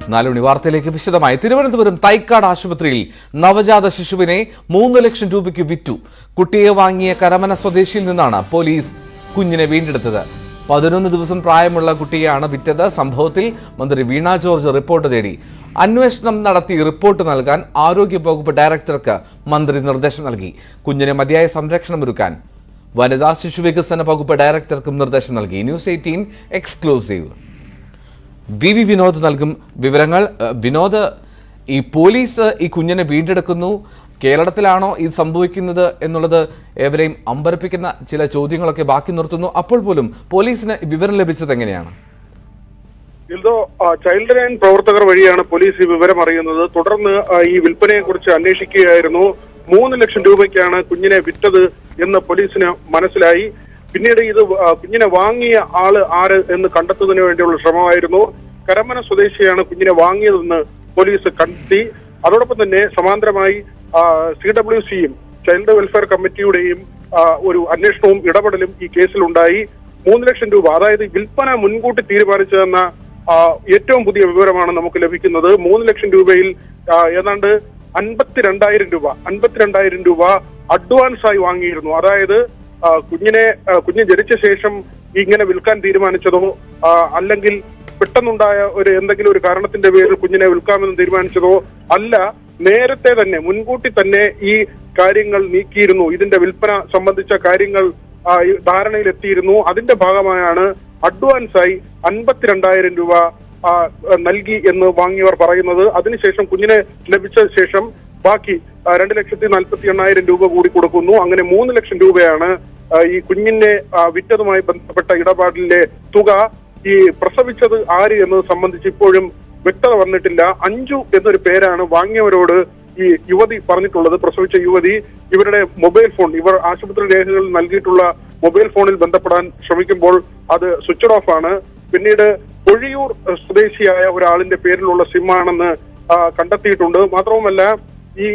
4 മണി വാർത്തയിലേക്ക് വിശദമായി. തിരുവനന്തപുരം തൈക്കാട് ആശുപത്രിയിൽ നവജാത ശിശുവിനെ 3 ലക്ഷം രൂപയ്ക്ക് വിറ്റു. കുട്ടിയെ വാങ്ങിയ കരമന സ്വദേശിയിൽ നിന്നാണ് പോലീസ് കുഞ്ഞിനെ വീണ്ടെടുത്തത്. 11 ദിവസം പ്രായമുള്ള കുട്ടിയെയാണ് വിറ്റത്. സംഭവത്തിൽ മന്ത്രി വീണ ജോർജ് റിപ്പോർട്ട് തേടി. അന്വേഷണം നടത്തി റിപ്പോർട്ട് നൽകാൻ ആരോഗ്യവകുപ്പ് ഡയറക്ടർക്ക് മന്ത്രി നിർദ്ദേശം നൽകി. കുഞ്ഞിന് മതിയായ സംരക്ഷണമൊരുക്കാൻ വനിതാ ശിശു വികസന വകുപ്പ് ഡയറക്ടർക്കും നിർദ്ദേശം നൽകി. News 18 exclusive. വി വിനോദ് നൽകും വിവരങ്ങൾ. വിനോദ്, ഈ പോലീസ് ഈ കുഞ്ഞിനെ വീണ്ടെടുക്കുന്നു, കേരളത്തിലാണോ ഇത് സംഭവിക്കുന്നത് എന്നുള്ളത് ഏവരെയും അമ്പരപ്പിക്കുന്ന ചില ചോദ്യങ്ങളൊക്കെ ബാക്കി നിർത്തുന്നു. അപ്പോൾ പോലും പോലീസിന് വിവരം ലഭിച്ചത് എങ്ങനെയാണ്? ചൈൽഡ് ലൈൻ പ്രവർത്തകർ വഴിയാണ് പോലീസ് ഈ വിവരം അറിയുന്നത്. തുടർന്ന് ഈ വിൽപ്പനയെ കുറിച്ച് അന്വേഷിക്കുകയായിരുന്നു. 3 ലക്ഷം രൂപയ്ക്കാണ് കുഞ്ഞിനെ വിറ്റത് എന്ന് പോലീസിന് മനസ്സിലായി. പിന്നീട് ഇത് കുഞ്ഞിനെ വാങ്ങിയ ആള് ആര് എന്ന് കണ്ടെത്തുന്നതിന് വേണ്ടിയുള്ള ശ്രമമായിരുന്നു. കരമന സ്വദേശിയാണ് കുഞ്ഞിനെ വാങ്ങിയതെന്ന് പോലീസ് കണ്ടെത്തി. അതോടൊപ്പം തന്നെ സമാന്തരമായി CWCയും ചൈൽഡ് വെൽഫെയർ കമ്മിറ്റിയുടെയും ഒരു അന്വേഷണവും ഇടപെടലും ഈ കേസിലുണ്ടായി. 3 ലക്ഷം രൂപ, അതായത് വിൽപ്പന മുൻകൂട്ടി തീരുമാനിച്ചതെന്ന ഏറ്റവും പുതിയ വിവരമാണ് നമുക്ക് ലഭിക്കുന്നത്. 3 ലക്ഷം രൂപയിൽ ഏതാണ്ട് 52,000 രൂപ അഡ്വാൻസായി വാങ്ങിയിരുന്നു. അതായത് കുഞ്ഞ് ജനിച്ച ശേഷം ഇങ്ങനെ വിൽക്കാൻ തീരുമാനിച്ചതോ അല്ലെങ്കിൽ പെട്ടെന്നുണ്ടായ എന്തെങ്കിലും ഒരു കാരണത്തിന്റെ പേരിൽ കുഞ്ഞിനെ വിൽക്കാമെന്ന് തീരുമാനിച്ചതോ അല്ല. നേരത്തെ തന്നെ മുൻകൂട്ടി തന്നെ ഈ കാര്യങ്ങൾ നീക്കിയിരുന്നു. ഇതിന്റെ വിൽപ്പന സംബന്ധിച്ച കാര്യങ്ങൾ ധാരണയിലെത്തിയിരുന്നു. അതിന്റെ ഭാഗമായാണ് അഡ്വാൻസായി 52,000 രൂപ നൽകി എന്ന് വാങ്ങിയവർ പറയുന്നത്. അതിനുശേഷം കുഞ്ഞിനെ ലഭിച്ച ശേഷം ബാക്കി 2,48,000 രൂപ കൂടി കൊടുക്കുന്നു. അങ്ങനെ 3 ലക്ഷം രൂപയാണ് ഈ കുഞ്ഞിനെ വിറ്റതുമായി ബന്ധപ്പെട്ട ഇടപാടിലെ തുക. ഈ പ്രസവിച്ചത് ആര് എന്നത് സംബന്ധിച്ച് ഇപ്പോഴും വ്യക്തത വന്നിട്ടില്ല. അഞ്ജു എന്നൊരു പേരാണ് വാങ്ങിയവരോട് ഈ യുവതി പറഞ്ഞിട്ടുള്ളത്. പ്രസവിച്ച യുവതി ഇവരുടെ മൊബൈൽ ഫോൺ, ഇവർ ആശുപത്രി രേഖകളിൽ നൽകിയിട്ടുള്ള മൊബൈൽ ഫോണിൽ ബന്ധപ്പെടാൻ ശ്രമിക്കുമ്പോൾ അത് സ്വിച്ച് ഓഫ് ആണ്. പിന്നീട് പൊഴിയൂർ സ്വദേശിയായ ഒരാളിന്റെ പേരിലുള്ള സിമ്മാണെന്ന് കണ്ടെത്തിയിട്ടുണ്ട്. മാത്രവുമല്ല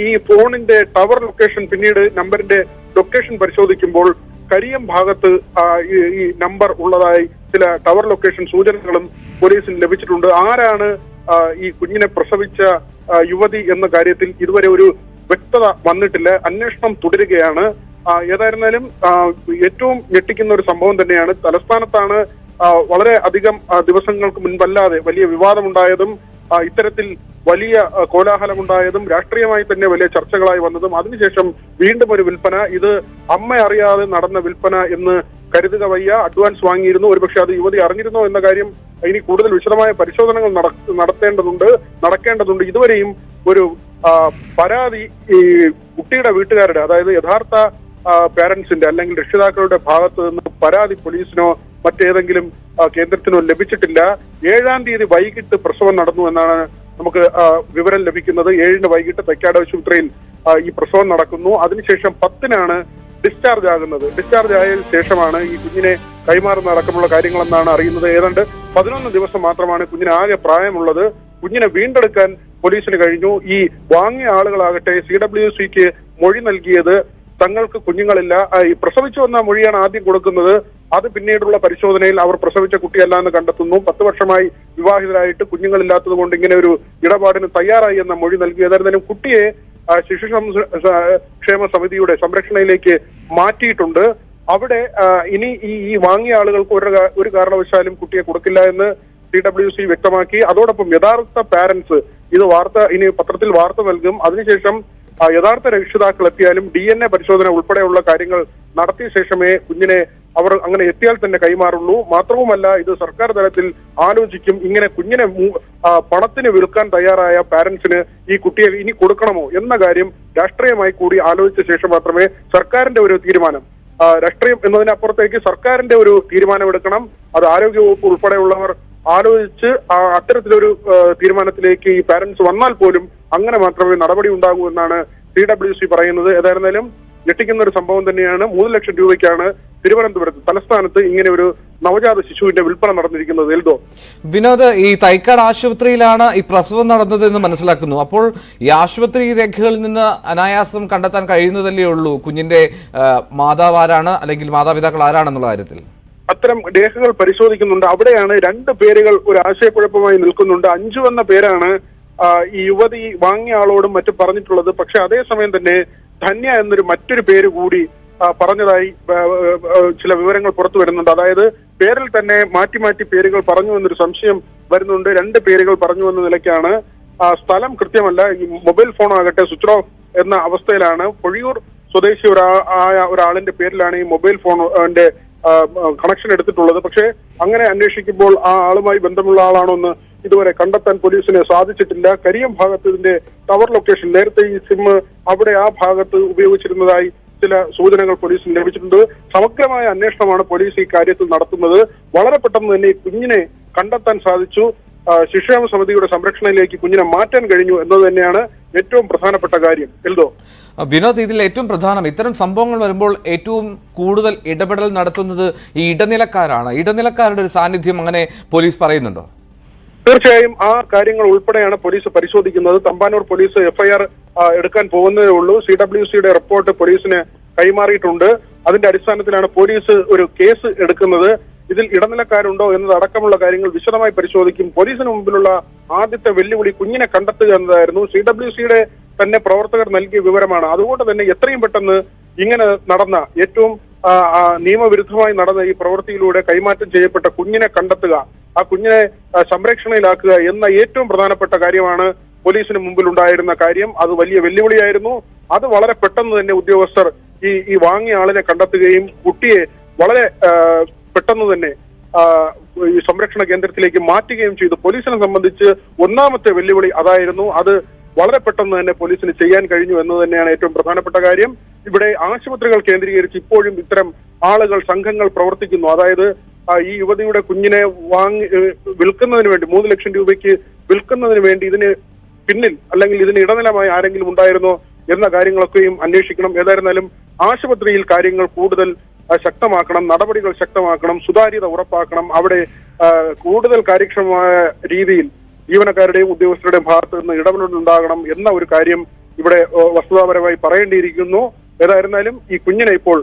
ഈ ഫോണിന്റെ ടവർ ലൊക്കേഷൻ, പിന്നീട് നമ്പറിന്റെ ലൊക്കേഷൻ പരിശോധിക്കുമ്പോൾ കരിയം ഭാഗത്ത് ഈ നമ്പർ ഉള്ളതായി ചില ടവർ ലൊക്കേഷൻ സൂചനകളും പോലീസിന് ലഭിച്ചിട്ടുണ്ട്. ആരാണ് ഈ കുഞ്ഞിനെ പ്രസവിച്ച യുവതി എന്ന കാര്യത്തിൽ ഇതുവരെ ഒരു വ്യക്തത വന്നിട്ടില്ല. അന്വേഷണം തുടരുകയാണ്. ഏതായിരുന്നാലും ഏറ്റവും ഞെട്ടിക്കുന്ന ഒരു സംഭവം തന്നെയാണ്. തലസ്ഥാനത്താണ് വളരെ അധികം ദിവസങ്ങൾക്ക് മുൻപല്ലാതെ വലിയ വിവാദമുണ്ടായതും ഇത്തരത്തിൽ വലിയ കോലാഹലമുണ്ടായതും രാഷ്ട്രീയമായി തന്നെ വലിയ ചർച്ചകളായി വന്നതും അതിനുശേഷം വീണ്ടും ഒരു വിൽപ്പന. ഇത് അമ്മ അറിയാതെ നടന്ന വിൽപ്പന എന്ന് കരുതുക വയ്യ. അഡ്വാൻസ് വാങ്ങിയിരുന്നു. ഒരുപക്ഷെ അത് യുവതി അറിഞ്ഞിരുന്നോ എന്ന കാര്യം ഇനി കൂടുതൽ വിശദമായ പരിശോധനകൾ നടക്കേണ്ടതുണ്ട്. ഇതുവരെയും ഒരു പരാതി ഈ കുട്ടിയുടെ വീട്ടുകാരുടെ, അതായത് യഥാർത്ഥ പാരന്റ്സിന്റെ അല്ലെങ്കിൽ രക്ഷിതാക്കളുടെ ഭാഗത്ത് നിന്ന് പരാതി പോലീസിനോ മറ്റേതെങ്കിലും കേന്ദ്രത്തിനോ ലഭിച്ചിട്ടില്ല. 7-ാം തീയതി വൈകിട്ട് പ്രസവം നടന്നു എന്നാണ് നമുക്ക് വിവരം ലഭിക്കുന്നത്. 7-ന് വൈകിട്ട് തൈക്കാട് ആശുപത്രിയിൽ ഈ പ്രസവം നടക്കുന്നു. അതിനുശേഷം 10-നാണ് ഡിസ്ചാർജ് ആകുന്നത്. ഡിസ്ചാർജ് ആയതിനു ശേഷമാണ് ഈ കുഞ്ഞിനെ കൈമാറുന്ന അടക്കമുള്ള കാര്യങ്ങളെന്നാണ് അറിയുന്നത്. ഏതാണ്ട് 11 ദിവസം മാത്രമാണ് കുഞ്ഞിന് ആകെ പ്രായമുള്ളത്. കുഞ്ഞിനെ വീണ്ടെടുക്കാൻ പോലീസിന് കഴിഞ്ഞു. ഈ വാങ്ങിയ ആളുകളാകട്ടെ CWCക്ക് മൊഴി നൽകിയത് തങ്ങൾക്ക് കുഞ്ഞുങ്ങളില്ല, ഈ പ്രസവിച്ചു വന്ന മൊഴിയാണ് ആദ്യം കൊടുക്കുന്നത്. അത് പിന്നീടുള്ള പരിശോധനയിൽ അവർ പ്രസവിച്ച കുട്ടിയല്ല എന്ന് കണ്ടെത്തുന്നു. 10 വർഷമായി വിവാഹിതരായിട്ട് കുഞ്ഞുങ്ങളില്ലാത്തത് കൊണ്ട് ഇങ്ങനെ ഒരു ഇടപാടിന് തയ്യാറായി എന്ന മൊഴി നൽകി. ഏതായിരുന്നാലും കുട്ടിയെ ശിശു ക്ഷേമ സമിതിയുടെ സംരക്ഷണയിലേക്ക് മാറ്റിയിട്ടുണ്ട്. അവിടെ ഇനി ഈ വാങ്ങിയ ആളുകൾക്ക് ഒരു കാരണവശാലും കുട്ടിയെ കൊടുക്കില്ല എന്ന് CWC വ്യക്തമാക്കി. അതോടൊപ്പം യഥാർത്ഥ പാരന്റ്സ് ഇനി പത്രത്തിൽ വാർത്ത നൽകും. അതിനുശേഷം യഥാർത്ഥ രക്ഷിതാക്കൾ എത്തിയാലും DNA പരിശോധന ഉൾപ്പെടെയുള്ള കാര്യങ്ങൾ നടത്തിയ ശേഷമേ കുഞ്ഞിനെ അവർ അങ്ങനെ എത്തിയാൽ തന്നെ കൈമാറുള്ളൂ. മാത്രവുമല്ല, ഇത് സർക്കാർ തലത്തിൽ ആലോചിക്കും. ഇങ്ങനെ കുഞ്ഞിനെ പണത്തിന് വിൽക്കാൻ തയ്യാറായ പാരന്റ്സിന് ഈ കുട്ടിയെ ഇനി കൊടുക്കണമോ എന്ന കാര്യം രാഷ്ട്രീയമായി കൂടി ആലോചിച്ച ശേഷം മാത്രമേ സർക്കാരിന്റെ ഒരു തീരുമാനം, രാഷ്ട്രീയം എന്നതിനപ്പുറത്തേക്ക് സർക്കാരിന്റെ ഒരു തീരുമാനമെടുക്കണം. അത് ആരോഗ്യവകുപ്പ് ഉൾപ്പെടെയുള്ളവർ ആലോചിച്ച് അത്തരത്തിലൊരു തീരുമാനത്തിലേക്ക് ഈ പാരന്റ്സ് വന്നാൽ പോലും അങ്ങനെ മാത്രമേ നടപടി ഉണ്ടാകൂ എന്നാണ് CWC പറയുന്നത്. ഏതായിരുന്നാലും ഞെട്ടിക്കുന്ന ഒരു സംഭവം തന്നെയാണ്. 3 ലക്ഷം രൂപയ്ക്കാണ് തിരുവനന്തപുരത്ത് തലസ്ഥാനത്ത് ഇങ്ങനെ ഒരു നവജാത ശിശുവിന്റെ വിൽപ്പന നടന്നിരിക്കുന്നത്. എൽദോ, വിനോദ്, ഈ തൈക്കാട് ആശുപത്രിയിലാണ് ഈ പ്രസവം നടന്നത് എന്ന് മനസ്സിലാക്കുന്നു. അപ്പോൾ ഈ ആശുപത്രി രേഖകളിൽ നിന്ന് അനായാസം കണ്ടെത്താൻ കഴിയുന്നതല്ലേ ഉള്ളൂ കുഞ്ഞിന്റെ മാതാവ് ആരാണ് അല്ലെങ്കിൽ മാതാപിതാക്കൾ ആരാണെന്നുള്ള കാര്യത്തിൽ? അത്തരം രേഖകൾ പരിശോധിക്കുന്നുണ്ട്. അവിടെയാണ് 2 പേരുകൾ ഒരു ആശയക്കുഴപ്പമായി നിൽക്കുന്നുണ്ട്. അഞ്ജു എന്ന പേരാണ് ഈ യുവതി വാങ്ങിയ ആളോടും മറ്റും പറഞ്ഞിട്ടുള്ളത്. പക്ഷെ അതേസമയം തന്നെ ധന്യ എന്നൊരു മറ്റൊരു പേര് കൂടി പറഞ്ഞതായി ചില വിവരങ്ങൾ പുറത്തു വരുന്നുണ്ട്. അതായത് പേരിൽ തന്നെ മാറ്റി മാറ്റി പേരുകൾ പറഞ്ഞു എന്നൊരു സംശയം വരുന്നുണ്ട്. 2 പേരുകൾ പറഞ്ഞു എന്ന നിലയ്ക്കാണ്. സ്ഥലം കൃത്യമല്ല. ഈ മൊബൈൽ ഫോൺ ആകട്ടെ സ്വിച്ച് ഓഫ് എന്ന അവസ്ഥയിലാണ്. പൊഴിയൂർ സ്വദേശി ആയ ഒരാളിന്റെ പേരിലാണ് ഈ മൊബൈൽ ഫോണിന്റെ കണക്ഷൻ എടുത്തിട്ടുള്ളത്. പക്ഷേ അങ്ങനെ അന്വേഷിക്കുമ്പോൾ ആ ആളുമായി ബന്ധമുള്ള ആളാണോ എന്ന് ഇതുവരെ കണ്ടെത്താൻ പോലീസിന് സാധിച്ചിട്ടില്ല. കരിയം ഭാഗത്ത് ഇതിന്റെ ടവർ ലൊക്കേഷൻ, നേരത്തെ ഈ സിം അവിടെ ആ ഭാഗത്ത് ഉപയോഗിച്ചിരുന്നതായി ചില സൂചനകൾ പോലീസിന് ലഭിച്ചിട്ടുണ്ട്. സമഗ്രമായ അന്വേഷണമാണ് പോലീസ് ഈ കാര്യത്തിൽ നടത്തുന്നത്. വളരെ പെട്ടെന്ന് തന്നെ ഈ കുഞ്ഞിനെ കണ്ടെത്താൻ സാധിച്ചു. ശിശുക്ഷേമ സമിതിയുടെ സംരക്ഷണയിലേക്ക് കുഞ്ഞിനെ മാറ്റാൻ കഴിഞ്ഞു എന്നത് തന്നെയാണ് ഏറ്റവും പ്രധാനപ്പെട്ട കാര്യം. എൽദോ, വിനോദ്, ഇതിൽ ഏറ്റവും പ്രധാനം ഇത്തരം സംഭവങ്ങൾ വരുമ്പോൾ ഏറ്റവും കൂടുതൽ ഇടപെടൽ നടത്തുന്നത് ഈ ഇടനിലക്കാരാണ്. ഇടനിലക്കാരുടെ ഒരു സാന്നിധ്യം അങ്ങനെ പോലീസ് പറയുന്നുണ്ടോ? തീർച്ചയായും ആ കാര്യങ്ങൾ ഉൾപ്പെടെയാണ് പോലീസ് പരിശോധിക്കുന്നത്. തമ്പാനൂർ പോലീസ് FIR എടുക്കാൻ പോകുന്നതേ ഉള്ളൂ. CWCയുടെ റിപ്പോർട്ട് പോലീസിന് കൈമാറിയിട്ടുണ്ട്. അതിന്റെ അടിസ്ഥാനത്തിലാണ് പോലീസ് ഒരു കേസ് എടുക്കുന്നത്. ഇതിൽ ഇടനിലക്കാരുണ്ടോ എന്നതടക്കമുള്ള കാര്യങ്ങൾ വിശദമായി പരിശോധിക്കും. പോലീസിന് മുമ്പിലുള്ള ആദ്യത്തെ വെല്ലുവിളി കുഞ്ഞിനെ കണ്ടെത്തുക എന്നതായിരുന്നു. CWCയുടെ തന്നെ പ്രവർത്തകർ നൽകിയ വിവരമാണ്. അതുകൊണ്ട് തന്നെ എത്രയും പെട്ടെന്ന് ഇങ്ങനെ നടന്ന ഏറ്റവും നിയമവിരുദ്ധമായി നടന്ന ഈ പ്രവൃത്തിയിലൂടെ കൈമാറ്റം ചെയ്യപ്പെട്ട കുഞ്ഞിനെ കണ്ടെത്തുക, ആ കുഞ്ഞിനെ സംരക്ഷണയിലാക്കുക എന്ന ഏറ്റവും പ്രധാനപ്പെട്ട കാര്യമാണ് പോലീസിന് മുമ്പിൽ ഉണ്ടായിരുന്ന കാര്യം. അത് വലിയ വെല്ലുവിളിയായിരുന്നു. അത് വളരെ പെട്ടെന്ന് തന്നെ ഉദ്യോഗസ്ഥർ ഈ വാങ്ങിയ ആളിനെ കണ്ടെത്തുകയും കുട്ടിയെ വളരെ പെട്ടെന്ന് തന്നെ ഈ സംരക്ഷണ കേന്ദ്രത്തിലേക്ക് മാറ്റുകയും ചെയ്തു. പോലീസിനെ സംബന്ധിച്ച് ഒന്നാമത്തെ വെല്ലുവിളി അതായിരുന്നു. അത് വളരെ പെട്ടെന്ന് തന്നെ പോലീസിന് ചെയ്യാൻ കഴിഞ്ഞു എന്ന് തന്നെയാണ് ഏറ്റവും പ്രധാനപ്പെട്ട കാര്യം. ഇവിടെ ആശുപത്രികൾ കേന്ദ്രീകരിച്ച് ഇപ്പോഴും ഇത്തരം ആളുകൾ, സംഘങ്ങൾ പ്രവർത്തിക്കുന്നു. അതായത് ഈ യുവതിയുടെ കുഞ്ഞിനെ വിൽക്കുന്നതിന് വേണ്ടി 3 ലക്ഷം രൂപയ്ക്ക് വിൽക്കുന്നതിന് വേണ്ടി ഇതിന് പിന്നിൽ അല്ലെങ്കിൽ ഇതിന് ഇടനിലമായി ആരെങ്കിലും ഉണ്ടായിരുന്നോ എന്ന കാര്യങ്ങളൊക്കെയും അന്വേഷിക്കണം. ഏതായിരുന്നാലും ആശുപത്രിയിൽ കാര്യങ്ങൾ കൂടുതൽ ശക്തമാക്കണം, നടപടികൾ ശക്തമാക്കണം, സുതാര്യത ഉറപ്പാക്കണം. അവിടെ കൂടുതൽ കാര്യക്ഷമമായ രീതിയിൽ ജീവനക്കാരുടെയും ഉദ്യോഗസ്ഥരുടെയും ഭാഗത്ത് നിന്ന് ഇടപെടലുണ്ടാകണം എന്ന ഒരു കാര്യം ഇവിടെ വസ്തുതാപരമായി പറയേണ്ടിയിരിക്കുന്നു. ഏതായിരുന്നാലും ഈ കുഞ്ഞിനെ ഇപ്പോൾ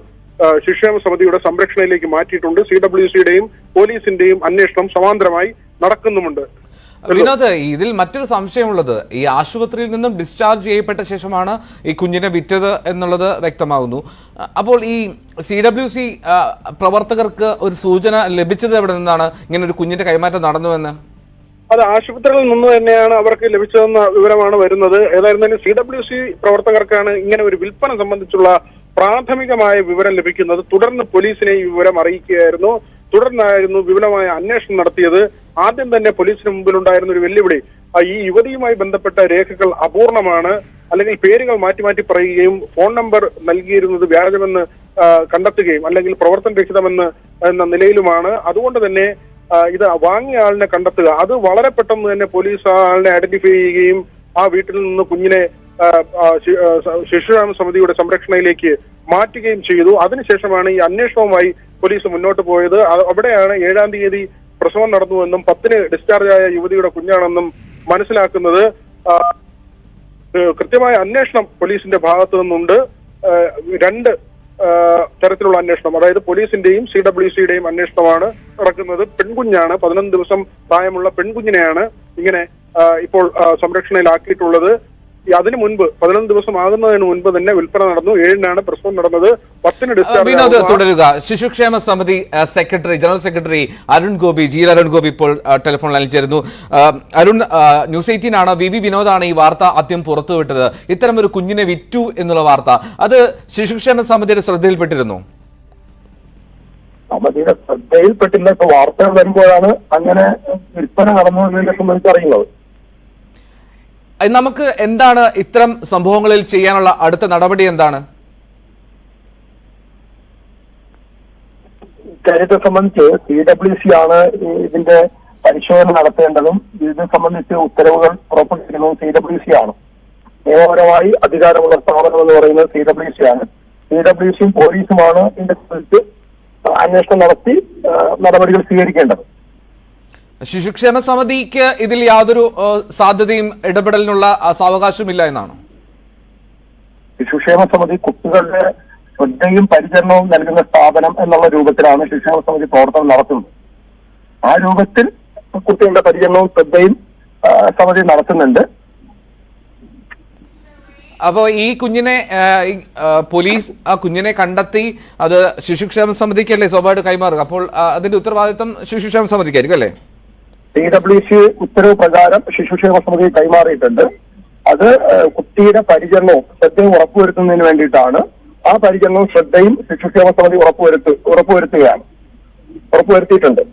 ശിശുക്ഷേമ സമിതിയുടെ സംരക്ഷണയിലേക്ക് മാറ്റിയിട്ടുണ്ട്. CWCയുടെയും പോലീസിന്റെയും അന്വേഷണം സമാന്തരമായി നടക്കുന്നുമുണ്ട്. വിനോദ്, ഇതിൽ മറ്റൊരു സംശയമുള്ളത്, ഈ ആശുപത്രിയിൽ നിന്നും ഡിസ്ചാർജ് ചെയ്യപ്പെട്ട ശേഷമാണ് ഈ കുഞ്ഞിനെ വിറ്റത് എന്നുള്ളത് വ്യക്തമാകുന്നു. അപ്പോൾ ഈ CWC പ്രവർത്തകർക്ക് ഒരു സൂചന ലഭിച്ചത് എവിടെ നിന്നാണ് ഇങ്ങനെ ഒരു കുഞ്ഞിന്റെ കൈമാറ്റം നടന്നുവെന്ന്? അത് ആശുപത്രിയിൽ നിന്ന് തന്നെയാണ് അവർക്ക് ലഭിച്ചതെന്ന വിവരമാണ് വരുന്നത്. ഏതായിരുന്നാലും CWC പ്രവർത്തകർക്കാണ് ഇങ്ങനെ ഒരു വിൽപ്പന സംബന്ധിച്ചുള്ള പ്രാഥമികമായ വിവരം ലഭിക്കുന്നത്. തുടർന്ന് പോലീസിനെ ഈ വിവരം അറിയിക്കുകയായിരുന്നു. തുടർന്നായിരുന്നു വിപുലമായ അന്വേഷണം നടത്തിയത്. ആദ്യം തന്നെ പോലീസിന് മുമ്പിലുണ്ടായിരുന്ന ഒരു വെല്ലുവിളി, ഈ യുവതിയുമായി ബന്ധപ്പെട്ട രേഖകൾ അപൂർണമാണ്, അല്ലെങ്കിൽ പേരുകൾ മാറ്റി മാറ്റി പറയുകയും ഫോൺ നമ്പർ നൽകിയിരുന്നത് വ്യാജമെന്ന് കണ്ടെത്തുകയും അല്ലെങ്കിൽ പ്രവർത്തനരഹിതമെന്ന് എന്ന നിലയിലുമാണ്. അതുകൊണ്ട് തന്നെ ഇത് വാങ്ങിയ ആളിനെ കണ്ടെത്തുക, അത് വളരെ പെട്ടെന്ന് തന്നെ പോലീസ് ആ ആളിനെ ഐഡന്റിഫൈ ചെയ്യുകയും ആ വീട്ടിൽ നിന്ന് കുഞ്ഞിനെ ശിശുക്ഷേമ സമിതിയുടെ സംരക്ഷണയിലേക്ക് മാറ്റുകയും ചെയ്തു. അതിനുശേഷമാണ് ഈ അന്വേഷണവുമായി പോലീസ് മുന്നോട്ട് പോയത്. അവിടെയാണ് 7-ാം തീയതി പ്രസവം നടന്നുവെന്നും 10-ന് ഡിസ്ചാർജായ യുവതിയുടെ കുഞ്ഞാണെന്നും മനസ്സിലാക്കുന്നത്. കൃത്യമായ അന്വേഷണം പോലീസിന്റെ ഭാഗത്തു നിന്നുണ്ട്. 2 തരത്തിലുള്ള അന്വേഷണം, അതായത് പോലീസിന്റെയും CWCയുടെയും അന്വേഷണമാണ് നടക്കുന്നത്. പെൺകുഞ്ഞാണ്, 11 ദിവസം പ്രായമുള്ള പെൺകുഞ്ഞിനെയാണ് ഇങ്ങനെ ഇപ്പോൾ സംരക്ഷണയിലാക്കിയിട്ടുള്ളത്. അതിനു മുൻപ് 11 ദിവസം ആകുന്നതിന് മുൻപ് തന്നെ വിൽപ്പന നടന്നു. 7-നാണ് പ്രസവം നടന്നത്. 10-ന് വിനോദ് തുടരുക. ശിശുക്ഷേമ സമിതി secretary, general secretary Arun Gopi, Arun Gopi ഇപ്പോൾ ടെലിഫോൺ ലൈനിൽ ചേരുന്നു. അരുൺ, ന്യൂസ് 18 ആണ്, VV വിനോദാണ് ഈ വാർത്ത ആദ്യം പുറത്തുവിട്ടത്. ഇത്തരം ഒരു കുഞ്ഞിനെ വിറ്റു എന്നുള്ള വാർത്ത, അത് ശിശുക്ഷേമ സമിതിയുടെ ശ്രദ്ധയിൽപ്പെട്ടിരുന്നു? സമിതിയുടെ ശ്രദ്ധയിൽപ്പെട്ടില്ല. ഇപ്പൊ വാർത്തകൾ വരുമ്പോഴാണ് അങ്ങനെ വിൽപ്പന നടന്നു എന്നതിനെ സംബന്ധിച്ച് അറിയുന്നത്. നമുക്ക് എന്താണ് ഇത്തരം സംഭവങ്ങളിൽ ചെയ്യാനുള്ള അടുത്ത നടപടി എന്താണ്? ഇക്കാര്യത്തെ സംബന്ധിച്ച് CWC ആണ് ഇതിന്റെ പരിശോധന നടത്തേണ്ടതും ഇത് സംബന്ധിച്ച് ഉത്തരവുകൾ പുറപ്പെടുവിക്കുന്നത് CWC ആണ്. നിയമപരമായി അധികാരമുള്ള സ്ഥാപനം എന്ന് പറയുന്നത് CWC ആണ്. CWCയും പോലീസുമാണ് ഇതിന്റെ സംബന്ധിച്ച് അന്വേഷണം നടത്തി നടപടികൾ സ്വീകരിക്കേണ്ടത്. ശിശുക്ഷേമ സമിതിക്ക് ഇതിൽ യാതൊരു സാധ്യതയും ഇടപെടലിനുള്ള സാവകാശമില്ല എന്നാണ്? ശിശുക്ഷേമ സമിതി കുട്ടികളുടെ ശ്രദ്ധയും പരിചരണവും നൽകുന്ന സ്ഥാപനം എന്നുള്ള രൂപത്തിലാണ് ശിശുക്ഷേമ സമിതി പ്രവർത്തനം നടത്തുന്നത്. ആ രൂപത്തിൽ കുട്ടികളുടെ പരിചരണവും ശ്രദ്ധയും സമിതി നടത്തുന്നുണ്ട്. അപ്പോൾ ഈ കുഞ്ഞിനെ പോലീസ് ആ കുഞ്ഞിനെ കണ്ടെത്തി അത് ശിശുക്ഷേമ സമിതിക്കല്ലേ സ്വാഭാവികമായിട്ട് കൈമാറുക? അപ്പോൾ അതിന്റെ ഉത്തരവാദിത്വം ശിശുക്ഷേമ സമിതിക്കായിരിക്കും അല്ലേ? CWC ഉത്തരവ് പ്രകാരം ശിശുക്ഷേമ സമിതി കൈമാറിയിട്ടുണ്ട്. അത് കുട്ടിയുടെ പരിചരണവും ശ്രദ്ധയും ഉറപ്പുവരുത്തുന്നതിന് വേണ്ടിയിട്ടാണ്. ആ പരിചരണവും ശ്രദ്ധയും ശിശുക്ഷേമ സമിതി ഉറപ്പുവരുത്തിയിട്ടുണ്ട്.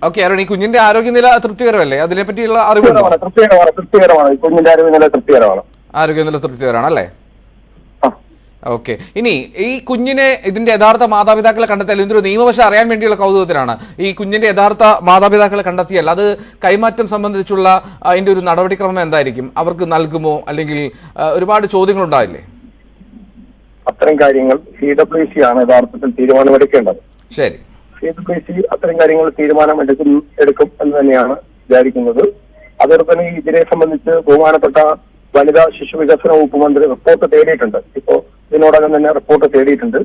ഓക്കെ, അരുൺ, ഈ കുഞ്ഞിന്റെ ആരോഗ്യനില തൃപ്തികരമല്ലേ? അതിനെപ്പറ്റിയുള്ള അറിവ് തൃപ്തികരമാണ്. കുഞ്ഞിന്റെ ആരോഗ്യനില തൃപ്തികരമാണ്. ആരോഗ്യനില തൃപ്തികരമാണ് അല്ലേ? ഓക്കെ. ഇനി ഈ കുഞ്ഞിനെ ഇതിന്റെ യഥാർത്ഥ മാതാപിതാക്കളെ കണ്ടെത്തിയാൽ എന്തൊരു നിയമവശം അറിയാൻ വേണ്ടിയുള്ള കൗതുകത്തിലാണ്. ഈ കുഞ്ഞിന്റെ യഥാർത്ഥ മാതാപിതാക്കളെ കണ്ടെത്തിയാൽ അത് കൈമാറ്റം സംബന്ധിച്ചുള്ള അതിന്റെ ഒരു നടപടിക്രമം എന്തായിരിക്കും? അവർക്ക് നൽകുമോ? അല്ലെങ്കിൽ ഒരുപാട് ചോദ്യങ്ങൾ ഉണ്ടാവില്ലേ? അത്തരം കാര്യങ്ങൾ CWC ആണ് യഥാർത്ഥത്തിൽ തീരുമാനമെടുക്കേണ്ടത്. ശരി, CWC അത്തരം കാര്യങ്ങൾ എടുക്കും എന്ന് തന്നെയാണ് വിചാരിക്കുന്നത്. അതോടൊപ്പം തന്നെ ഇതിനെ സംബന്ധിച്ച് ബഹുമാനപ്പെട്ട വനിതാ ശിശു വികസന വകുപ്പ് മന്ത്രി റിപ്പോർട്ട് തേടിയിട്ടുണ്ട്. ഇപ്പോ ഇതിനോടകം തന്നെ റിപ്പോർട്ട് തേടിയിട്ടുണ്ട്.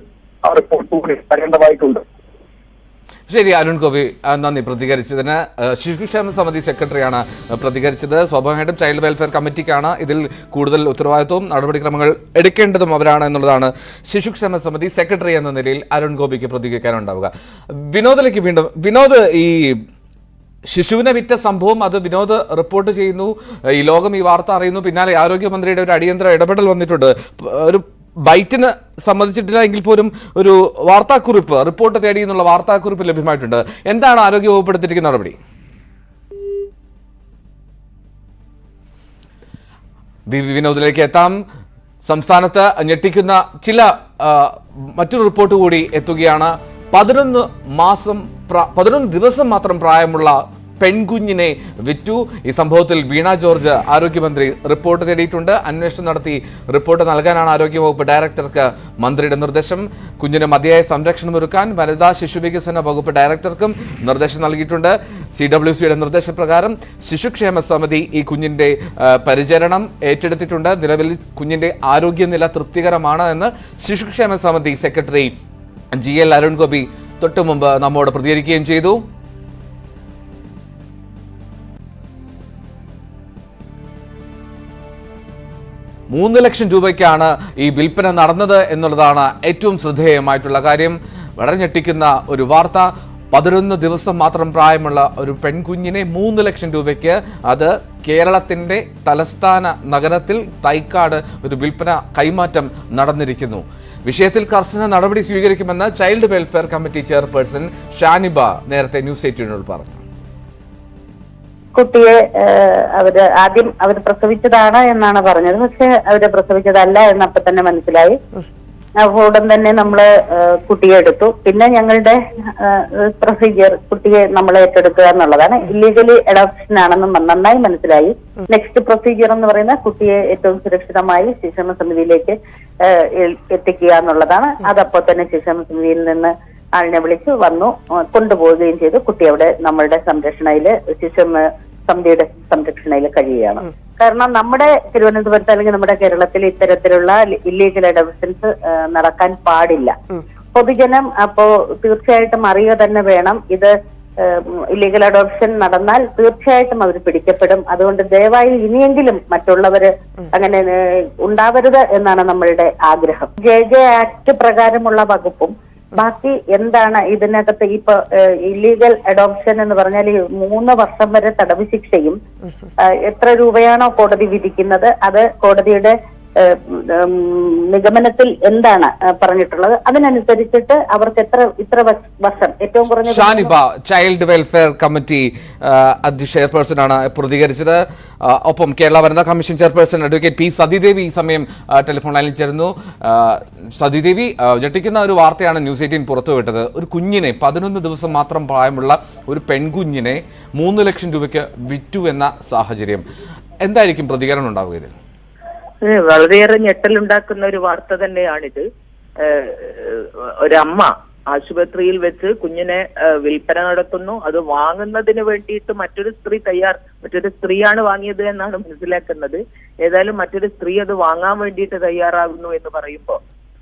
ആ റിപ്പോർട്ട് കൂടി തരേണ്ടതായിട്ടുണ്ട്. ശരി, അരുൺ ഗോപി, നന്ദി പ്രതികരിച്ചതിന്. ശിശുക്ഷേമ സമിതി സെക്രട്ടറിയാണ് പ്രതികരിച്ചത്. സ്വാഭാവികമായിട്ടും ചൈൽഡ് വെൽഫെയർ കമ്മിറ്റിക്കാണ് ഇതിൽ കൂടുതൽ ഉത്തരവാദിത്വവും നടപടിക്രമങ്ങൾ എടുക്കേണ്ടതും അവരാണ് എന്നുള്ളതാണ് ശിശുക്ഷേമ സമിതി സെക്രട്ടറി എന്ന നിലയിൽ അരുൺ ഗോപിക്ക് പ്രതികരിക്കാനുണ്ടാവുക. വിനോദിലേക്ക് വീണ്ടും. വിനോദ്, ഈ ശിശുവിനെ വിറ്റ സംഭവം അത് വിനോദ് റിപ്പോർട്ട് ചെയ്യുന്നു, ഈ ലോകം ഈ വാർത്ത അറിയുന്നു, പിന്നാലെ ആരോഗ്യമന്ത്രിയുടെ ഒരു അടിയന്തര ഇടപെടൽ വന്നിട്ടുണ്ട്. ഒരു ബൈറ്റിന് സമ്മതിച്ചിട്ടില്ല എങ്കിൽ പോലും ഒരു വാർത്താക്കുറിപ്പ്, റിപ്പോർട്ട് തേടി എന്നുള്ള വാർത്താക്കുറിപ്പ് ലഭ്യമായിട്ടുണ്ട്. എന്താണ് ആരോഗ്യവകുപ്പ് എടുത്തിരിക്കുന്ന നടപടി? വിനോദിലേക്ക് എത്താം. സംസ്ഥാനത്ത് ഞെട്ടിക്കുന്ന ചില മറ്റൊരു റിപ്പോർട്ട് കൂടി എത്തുകയാണ്. 11 ദിവസം മാത്രം പ്രായമുള്ള പെൺകുഞ്ഞിനെ വിറ്റു. ഈ സംഭവത്തിൽ വീണ ജോർജ് ആരോഗ്യമന്ത്രി റിപ്പോർട്ട് തേടിയിട്ടുണ്ട്. അന്വേഷണം നടത്തി റിപ്പോർട്ട് നൽകാനാണ് ആരോഗ്യവകുപ്പ് ഡയറക്ടർക്ക് മന്ത്രിയുടെ നിർദ്ദേശം. കുഞ്ഞിന് മതിയായ സംരക്ഷണം ഒരുക്കാൻ വനിതാ ശിശു വികസന വകുപ്പ് ഡയറക്ടർക്കും നിർദ്ദേശം നൽകിയിട്ടുണ്ട്. CWCയുടെ നിർദ്ദേശപ്രകാരം ശിശുക്ഷേമ സമിതി ഈ കുഞ്ഞിന്റെ പരിചരണം ഏറ്റെടുത്തിട്ടുണ്ട്. നിലവിൽ കുഞ്ഞിന്റെ ആരോഗ്യനില തൃപ്തികരമാണ് എന്ന് ശിശുക്ഷേമ സമിതി സെക്രട്ടറി GL അരുൺ ഗോപി തൊട്ടു മുമ്പ് നമ്മോട് പ്രതികരിക്കുകയും ചെയ്തു. $3 ലക്ഷം ഈ വിൽപ്പന നടന്നത് എന്നുള്ളതാണ് ഏറ്റവും ശ്രദ്ധേയമായിട്ടുള്ള കാര്യം. വളരെ ഞെട്ടിക്കുന്ന ഒരു വാർത്ത. 11 ദിവസം മാത്രം പ്രായമുള്ള ഒരു പെൺകുഞ്ഞിനെ 3 ലക്ഷം രൂപയ്ക്ക്, അത് കേരളത്തിന്റെ തലസ്ഥാന നഗരത്തിൽ തൈക്കാട് ഒരു വിൽപ്പന കൈമാറ്റം നടന്നിരിക്കുന്നു. വിഷയത്തിൽ കർശന നടപടി സ്വീകരിക്കുമെന്ന് child welfare committee chairperson Shaniba നേരത്തെ ന്യൂസ് 18 പറഞ്ഞു. കുട്ടിയെ അവർ പ്രസവിച്ചതാണ് എന്നാണ് പറഞ്ഞത്. പക്ഷെ അവര് പ്രസവിച്ചതല്ല എന്നപ്പോ തന്നെ മനസ്സിലായി. ഉടൻ തന്നെ നമ്മള് കുട്ടിയെ എടുത്തു. പിന്നെ ഞങ്ങളുടെ പ്രൊസീജിയർ കുട്ടിയെ നമ്മൾ ഏറ്റെടുക്കുക എന്നുള്ളതാണ്. ഇല്ലീഗലി അഡോപ്ഷൻ ആണെന്നും നന്നായി മനസ്സിലായി. നെക്സ്റ്റ് പ്രൊസീജിയർ എന്ന് പറയുന്നത് കുട്ടിയെ ഏറ്റവും സുരക്ഷിതമായി ശിശുക്ഷേമ സമിതിയിലേക്ക് എത്തിക്കുക എന്നുള്ളതാണ്. അതപ്പോ തന്നെ ശിശുക്ഷേമ സമിതിയിൽ നിന്ന് ആളിനെ വിളിച്ചു വന്നു, കൊണ്ടുപോവുകയും ചെയ്തു. കുട്ടി അവിടെ നമ്മളുടെ സംരക്ഷണയില്, ശിശുക്ഷേമ സമിതിയുടെ സംരക്ഷണയിൽ കഴിയുകയാണ്. കാരണം നമ്മുടെ തിരുവനന്തപുരത്ത് അല്ലെങ്കിൽ നമ്മുടെ കേരളത്തിൽ ഇത്തരത്തിലുള്ള ഇല്ലീഗൽ അഡോപ്ഷൻസ് നടക്കാൻ പാടില്ല. പൊതുജനം അപ്പോ തീർച്ചയായിട്ടും അറിയുക തന്നെ വേണം. ഇത് ഇല്ലീഗൽ അഡോപ്ഷൻ നടന്നാൽ തീർച്ചയായിട്ടും അവർ പിടിക്കപ്പെടും. അതുകൊണ്ട് ദയവായി ഇനിയെങ്കിലും മറ്റുള്ളവര് അങ്ങനെ ഉണ്ടാവരുത് എന്നാണ് നമ്മളുടെ ആഗ്രഹം. JJ ആക്ട് പ്രകാരമുള്ള വകുപ്പും ബാക്കി എന്താണ് ഇതിനകത്ത് ഇപ്പൊ ഇല്ലീഗൽ അഡോപ്ഷൻ എന്ന് പറഞ്ഞാൽ 3 വർഷം വരെ തടവ് ശിക്ഷയും എത്ര രൂപയാണോ കോടതി വിധിക്കുന്നത് അത് കോടതിയുടെ നിഗമനത്തിൽ എന്താണ് പറഞ്ഞിട്ടുള്ളത് അതിനനുസരിച്ചിട്ട് അവർക്ക് ഇത്ര വർഷം ഏറ്റവും കുറഞ്ഞ. Shaniba, child welfare committee chairperson ആണ് പ്രതികരിച്ചത്. ഒപ്പം കേരള വനിതാ commission chairperson advocate P. Sathidevi ഈ സമയം ടെലിഫോൺ ലൈനിൽ ചേരുന്നു. സതിദേവി, ഞെട്ടിക്കുന്ന ഒരു വാർത്തയാണ് ന്യൂസ് 18 പുറത്തുവിട്ടത്. ഒരു കുഞ്ഞിനെ 11 ദിവസം മാത്രം പ്രായമുള്ള ഒരു പെൺകുഞ്ഞിനെ 3 ലക്ഷം രൂപയ്ക്ക് വിറ്റു എന്ന സാഹചര്യം. എന്തായിരിക്കും പ്രതികരണം ഉണ്ടാവുക ഇതിൽ? വളരെയേറെ ഞെട്ടലുണ്ടാക്കുന്ന ഒരു വാർത്ത തന്നെയാണിത്. ഒരമ്മ ആശുപത്രിയിൽ വെച്ച് കുഞ്ഞിനെ വിൽപ്പന നടത്തുന്നു. അത് വാങ്ങുന്നതിന് വേണ്ടിയിട്ട് മറ്റൊരു സ്ത്രീയാണ് വാങ്ങിയത് എന്നാണ് മനസ്സിലാക്കുന്നത്. ഏതായാലും മറ്റൊരു സ്ത്രീ അത് വാങ്ങാൻ വേണ്ടിയിട്ട് തയ്യാറാകുന്നു എന്ന് പറയുമ്പോൾ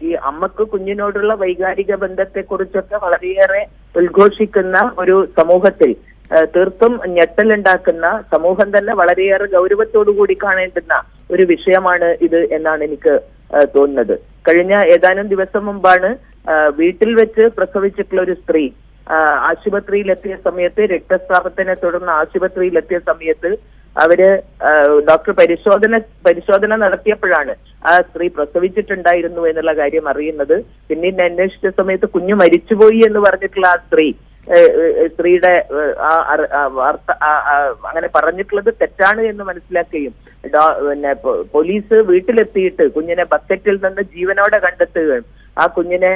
ഈ അമ്മക്ക് കുഞ്ഞിനോടുള്ള വൈകാരിക ബന്ധത്തെക്കുറിച്ചൊക്കെ വളരെയേറെ ഉദ്ഘോഷിക്കുന്ന ഒരു സമൂഹത്തിൽ തീർത്തും ഞെട്ടലുണ്ടാക്കുന്ന, സമൂഹം തന്നെ വളരെയേറെ ഗൗരവത്തോടുകൂടി കാണേണ്ടുന്ന ഒരു വിഷയമാണ് ഇത് എന്നാണ് എനിക്ക് തോന്നുന്നത്. കഴിഞ്ഞ ഏതാനും ദിവസം മുമ്പാണ് വീട്ടിൽ വെച്ച് പ്രസവിച്ചിട്ടുള്ള ഒരു സ്ത്രീ ആശുപത്രിയിലെത്തിയ സമയത്ത്, രക്തസ്രാവത്തിനെ തുടർന്ന് ആശുപത്രിയിലെത്തിയ സമയത്ത് അവര് ഡോക്ടർ പരിശോധന നടത്തിയപ്പോഴാണ് ആ സ്ത്രീ പ്രസവിച്ചിട്ടുണ്ടായിരുന്നു എന്നുള്ള കാര്യം അറിയുന്നത്. പിന്നീട് അന്വേഷിച്ച സമയത്ത് കുഞ്ഞു മരിച്ചുപോയി എന്ന് പറഞ്ഞിട്ടുള്ള ആ സ്ത്രീയുടെ വാർത്ത അങ്ങനെ പറഞ്ഞിട്ടുള്ളത് തെറ്റാണ് എന്ന് മനസ്സിലാക്കുകയും പിന്നെ പോലീസ് വീട്ടിലെത്തിയിട്ട് കുഞ്ഞിനെ ബക്കറ്റിൽ നിന്ന് ജീവനോടെ കണ്ടെത്തുകയും ആ കുഞ്ഞിനെ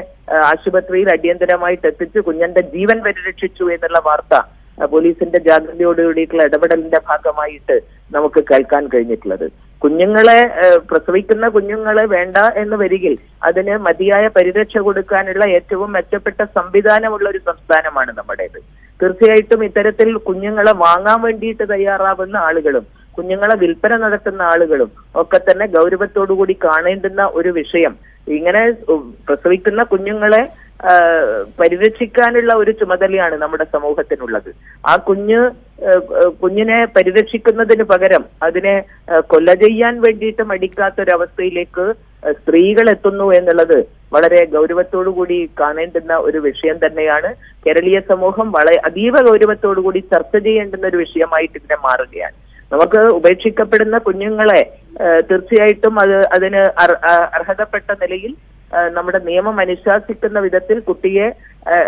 ആശുപത്രിയിൽ അടിയന്തരമായിട്ട് എത്തിച്ച് കുഞ്ഞിന്റെ ജീവൻ പരിരക്ഷിച്ചു എന്നുള്ള വാർത്ത പോലീസിന്റെ ജാഗ്രതയോടുകൂടിയിട്ടുള്ള ഇടപെടലിന്റെ ഭാഗമായിട്ട് നമുക്ക് കേൾക്കാൻ കഴിഞ്ഞിട്ടുള്ളത്. പ്രസവിക്കുന്ന കുഞ്ഞുങ്ങളെ വേണ്ട എന്ന് വരികിൽ അതിന് മതിയായ പരിരക്ഷ കൊടുക്കാനുള്ള ഏറ്റവും മെച്ചപ്പെട്ട സംവിധാനമുള്ള ഒരു സംസ്ഥാനമാണ് നമ്മുടേത്. തീർച്ചയായിട്ടും ഇത്തരത്തിൽ കുഞ്ഞുങ്ങളെ വാങ്ങാൻ വേണ്ടിയിട്ട് തയ്യാറാവുന്ന ആളുകളും കുഞ്ഞുങ്ങളെ വിൽപ്പന നടത്തുന്ന ആളുകളും ഒക്കെ തന്നെ ഗൗരവത്തോടുകൂടി കാണേണ്ടുന്ന ഒരു വിഷയം. ഇങ്ങനെ പ്രസവിക്കുന്ന കുഞ്ഞുങ്ങളെ പരിരക്ഷിക്കാനുള്ള ഒരു ചുമതലയാണ് നമ്മുടെ സമൂഹത്തിനുള്ളത്. ആ കുഞ്ഞിനെ പരിരക്ഷിക്കുന്നതിന് പകരം അതിനെ കൊല ചെയ്യാൻ വേണ്ടിയിട്ട് മടിക്കാത്തൊരവസ്ഥയിലേക്ക് സ്ത്രീകൾ എത്തുന്നു എന്നുള്ളത് വളരെ ഗൗരവത്തോടുകൂടി കാണേണ്ടുന്ന ഒരു വിഷയം തന്നെയാണ്. കേരളീയ സമൂഹം അതീവ ഗൗരവത്തോടുകൂടി ചർച്ച ചെയ്യേണ്ടുന്ന ഒരു വിഷയമായിട്ട് ഇതിനെ മാറുകയാണ്. നമുക്ക് ഉപേക്ഷിക്കപ്പെടുന്ന കുഞ്ഞുങ്ങളെ തീർച്ചയായിട്ടും അതിന് അർഹതപ്പെട്ട നിലയിൽ നമ്മുടെ നിയമം അനുശാസിക്കുന്ന വിധത്തിൽ കുട്ടിയെ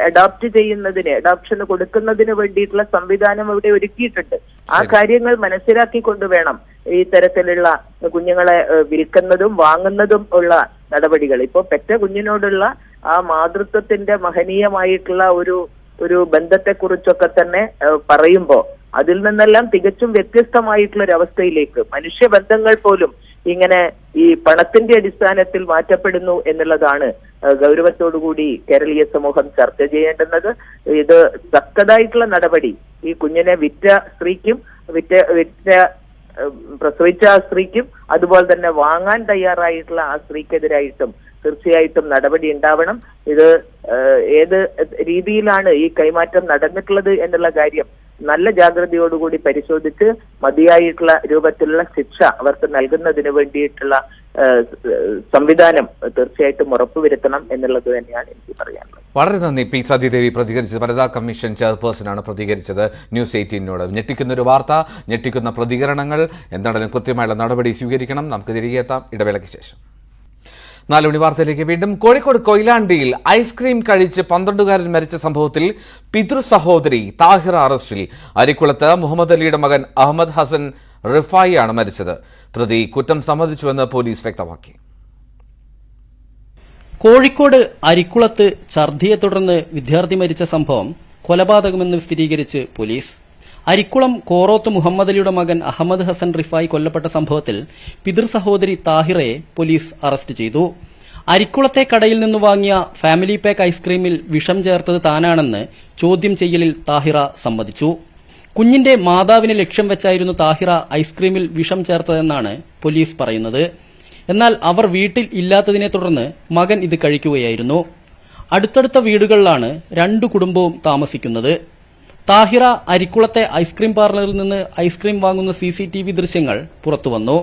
അഡോപ്ഷന് കൊടുക്കുന്നതിന് വേണ്ടിയിട്ടുള്ള സംവിധാനം ഇവിടെ ഒരുക്കിയിട്ടുണ്ട്. ആ കാര്യങ്ങൾ മനസ്സിലാക്കിക്കൊണ്ട് വേണം ഈ തരത്തിലുള്ള കുഞ്ഞുങ്ങളെ വിൽക്കുന്നതും വാങ്ങുന്നതും ഉള്ള നടപടികൾ. ഇപ്പോ പെറ്റ കുഞ്ഞിനോടുള്ള ആ മാതൃത്വത്തിന്റെ മഹനീയമായിട്ടുള്ള ഒരു ബന്ധത്തെക്കുറിച്ചൊക്കെ തന്നെ പറയുമ്പോൾ അതിൽ നിന്നെല്ലാം തികച്ചും വ്യത്യസ്തമായിട്ടുള്ള ഒരു അവസ്ഥയിലേക്ക് മനുഷ്യബന്ധങ്ങൾ പോലും ഇങ്ങനെ ഈ പണത്തിന്റെ അടിസ്ഥാനത്തിൽ മാറ്റപ്പെടുന്നു എന്നുള്ളതാണ് ഗൗരവത്തോടുകൂടി കേരളീയ സമൂഹം ചർച്ച ചെയ്യേണ്ടുന്നത്. ഇത് തക്കതായിട്ടുള്ള നടപടി ഈ കുഞ്ഞിനെ വിറ്റ സ്ത്രീക്കും പ്രസവിച്ച ആ സ്ത്രീക്കും അതുപോലെ തന്നെ വാങ്ങാൻ തയ്യാറായിട്ടുള്ള ആ സ്ത്രീക്കെതിരായിട്ടും തീർച്ചയായിട്ടും നടപടി ഉണ്ടാവണം. ഇത് ഏത് രീതിയിലാണ് ഈ കൈമാറ്റം നടന്നിട്ടുള്ളത് എന്നുള്ള കാര്യം നല്ല ജാഗ്രതയോടുകൂടി പരിശോധിച്ച് മതിയായിട്ടുള്ള രൂപത്തിലുള്ള ശിക്ഷ അവർക്ക് നൽകുന്നതിന് വേണ്ടിയിട്ടുള്ള സംവിധാനം തീർച്ചയായിട്ടും ഉറപ്പുവരുത്തണം എന്നുള്ളത് തന്നെയാണ് എനിക്ക് പറയാനുള്ളത്. വളരെ നന്ദി. പി സതീദേവി പ്രതികരിച്ചത്. വനിതാ കമ്മീഷൻ ചെയർപേഴ്സണാണ് പ്രതികരിച്ചത് ന്യൂസ് 18നോട്. ഞെട്ടിക്കുന്ന ഒരു വാർത്ത, ഞെട്ടിക്കുന്ന പ്രതികരണങ്ങൾ. എന്താണെങ്കിലും കൃത്യമായുള്ള നടപടി സ്വീകരിക്കണം. നമുക്ക് തിരികെ എത്താം ഇടവേളയ്ക്ക് ശേഷം. 4 മണി വാർത്തയിലേക്ക് വീണ്ടും. കോഴിക്കോട് കൊയിലാണ്ടിയിൽ ഐസ്ക്രീം കഴിച്ച് 12-കാരൻ മരിച്ച സംഭവത്തിൽ പിതൃ സഹോദരി താഹിറ അറസ്റ്റിൽ. അരിക്കുളത്ത് മുഹമ്മദ് അലിയുടെ മകൻ അഹമ്മദ് ഹസൻ റിഫായി ആണ് മരിച്ചത്. പ്രതി കുറ്റം സമ്മതിച്ചുവെന്ന് പോലീസ് വ്യക്തമാക്കി. കോഴിക്കോട് അരിക്കുളത്ത് ഛർദിയെ തുടർന്ന് വിദ്യാർത്ഥി മരിച്ച സംഭവം കൊലപാതകമെന്ന് സ്ഥിരീകരിച്ച് പോലീസ്. അരിക്കുളം കോറോത്ത് മുഹമ്മദ് അലിയുടെ മകൻ അഹമ്മദ് ഹസൻ റിഫായി കൊല്ലപ്പെട്ട സംഭവത്തിൽ പിതൃ സഹോദരി താഹിറയെ പോലീസ് അറസ്റ്റ് ചെയ്തു. അരിക്കുളത്തെ കടയിൽ നിന്ന് വാങ്ങിയ ഫാമിലി പാക്ക് ഐസ്ക്രീമിൽ വിഷം ചേർത്തത് താനാണെന്ന് ചോദ്യം ചെയ്യലിൽ താഹിറ സമ്മതിച്ചു. കുഞ്ഞിന്റെ മാതാവിനെ ലക്ഷ്യം വെച്ചായിരുന്നു താഹിറ ഐസ്ക്രീമിൽ വിഷം ചേർത്തതെന്നാണ് പോലീസ് പറയുന്നത്. എന്നാൽ അവർ വീട്ടിൽ ഇല്ലാത്തതിനെ തുടർന്ന് മകൻ ഇത് കഴിക്കുകയായിരുന്നു. അടുത്തടുത്ത വീടുകളിലാണ് 2 കുടുംബവും താമസിക്കുന്നത്. താഹിറ അരിക്കുളത്തെ ഐസ്ക്രീം പാർലറിൽ നിന്ന് ഐസ്ക്രീം വാങ്ങുന്ന CCTV ദൃശ്യങ്ങൾ പുറത്തുവന്നു.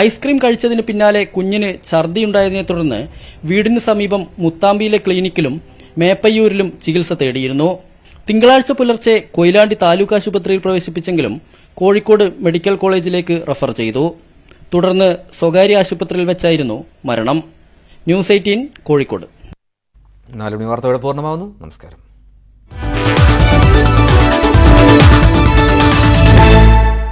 ഐസ്ക്രീം കഴിച്ചതിന് പിന്നാലെ കുഞ്ഞിന് ഛർദിയുണ്ടായതിനെ തുടർന്ന് വീടിന് സമീപം മുത്താമ്പിയിലെ ക്ലിനിക്കിലും മേപ്പയ്യൂരിലും ചികിത്സ തേടിയിരുന്നു. തിങ്കളാഴ്ച പുലർച്ചെ കൊയിലാണ്ടി താലൂക്ക് ആശുപത്രിയിൽ പ്രവേശിപ്പിച്ചെങ്കിലും കോഴിക്കോട് മെഡിക്കൽ കോളേജിലേക്ക് റഫർ ചെയ്തു. തുടർന്ന് സ്വകാര്യ ആശുപത്രിയിൽ വെച്ചായിരുന്നു മരണം. ന്യൂസ് 18 കോഴിക്കോട്. 4 മണി വാർത്തയോടെ പൂർണ്ണമാവുന്നു. നമസ്കാരം.